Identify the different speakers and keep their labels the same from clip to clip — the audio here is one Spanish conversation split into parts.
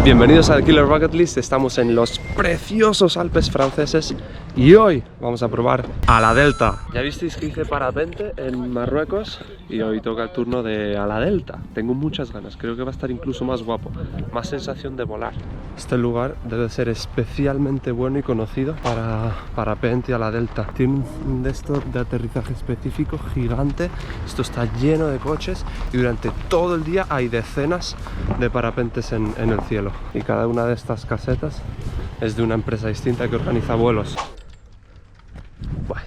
Speaker 1: Bienvenidos al Killer Bucketlist, estamos en los preciosos Alpes franceses y hoy vamos a probar ALADELTA. Ya visteis que hice parapente en Marruecos y hoy toca el turno de ALADELTA. Tengo muchas ganas, creo que va a estar incluso más guapo, más sensación de volar. Este lugar debe ser especialmente bueno y conocido para parapente y ALADELTA. Tiene un de estos de aterrizaje específico gigante, esto está lleno de coches y durante todo el día hay decenas de parapentes en el cielo. Y cada una de estas casetas es de una empresa distinta que organiza vuelos. Buah,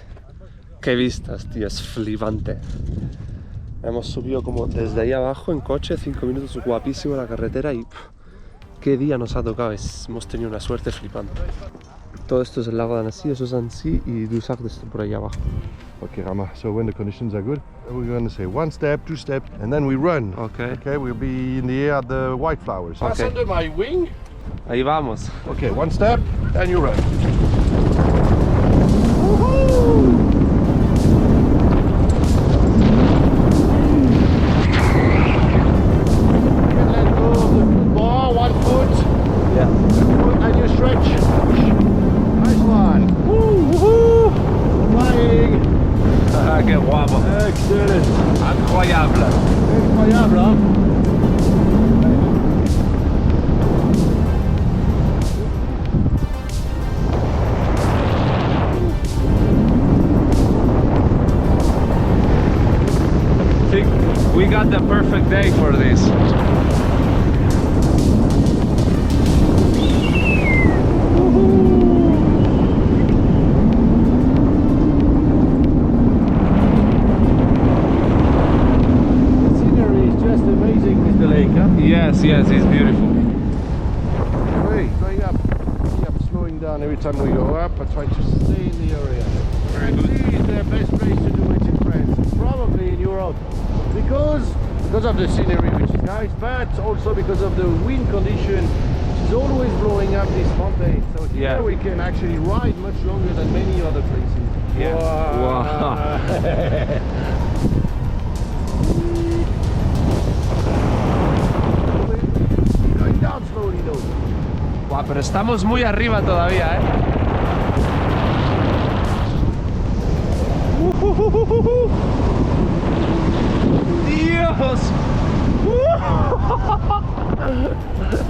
Speaker 1: qué vistas, tío, es flipante. Hemos subido como desde ahí abajo en coche, 5 minutos, guapísimo la carretera y qué día nos ha tocado, hemos tenido una suerte flipante. Todo esto es el Lago de Annecy, eso es Annecy y Gustar está por ahí abajo.
Speaker 2: Okay, Rama, so when the conditions are good, we're going to say 1 step, 2 steps, and then we run.
Speaker 1: Okay.
Speaker 2: Okay, we'll be in the air at the white flowers.
Speaker 1: Okay.
Speaker 2: Pass under my wing.
Speaker 1: Ahí vamos.
Speaker 2: Okay, 1 step, and you run. Let go of the bar, 1 foot.
Speaker 1: Yeah.
Speaker 2: And you stretch. Nice one. Woo-hoo! Flying.
Speaker 1: Qué guapo.
Speaker 2: Excellent.
Speaker 1: Incroyable.
Speaker 2: Incroyable, hein?
Speaker 1: I think we got the perfect day for this. Yes, yes, it's beautiful.
Speaker 2: Hey, going up, slowing down every time we go up. I try to stay in the area.
Speaker 1: Very good.
Speaker 2: This is the best place to do it in France, probably in Europe, because of the scenery, which is nice, but also because of the wind condition, which is always blowing up this mountain. So here we can actually ride much longer than many other places.
Speaker 1: Yeah. Wow. Wow, pero estamos muy arriba todavía, ¿eh? ¡Dios!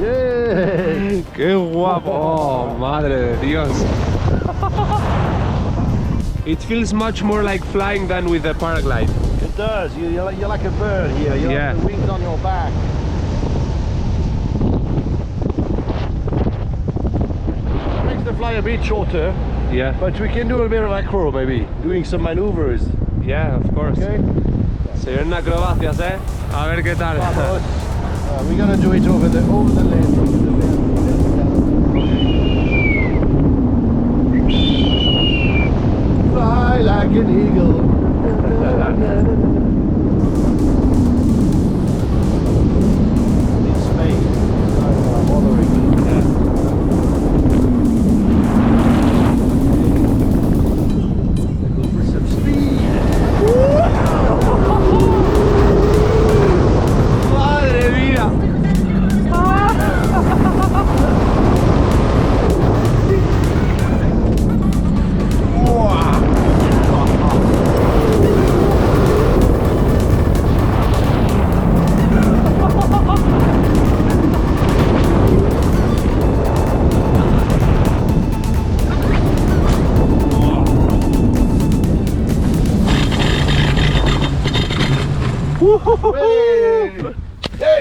Speaker 2: Yeah.
Speaker 1: ¡Qué guapo! Oh, madre de Dios. It feels much more like flying than with the paraglide.
Speaker 2: It does. You're like a bird here. You have the wings on your back. Fly a bit shorter, but we can do a bit of acro, maybe doing some maneuvers.
Speaker 1: Yeah, of course.
Speaker 2: Okay.
Speaker 1: Se vienen acrobacias, ¿eh? A ver qué tal.
Speaker 2: We're gonna do it over the land. Fly like an eagle.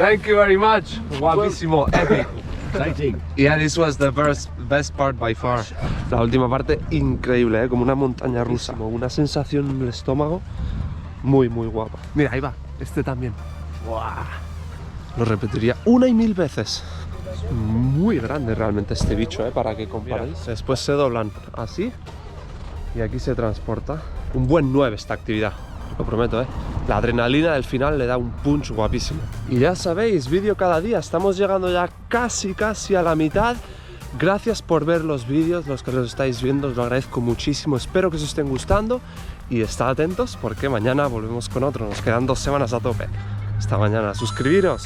Speaker 1: Thank you very much. Guapísimo, epic.
Speaker 2: Exciting.
Speaker 1: Yeah, this was the best part by far. La última parte increíble, ¿eh? Como una montaña rusa, una sensación en el estómago muy guapa. Mira, ahí va, este también. ¡Wow! Lo repetiría 1 y 1000 veces. Es muy grande realmente este bicho, ¿eh? Para que comparéis. Después se doblan así y aquí se transporta. Un buen 9 esta actividad. Lo prometo, ¿eh? La adrenalina del final le da un punch guapísimo. Y ya sabéis, vídeo cada día. Estamos llegando ya casi a la mitad. Gracias por ver los vídeos, los que los estáis viendo, os lo agradezco muchísimo. Espero que os estén gustando y estad atentos porque mañana volvemos con otro. Nos quedan 2 semanas a tope. Hasta mañana, suscribiros.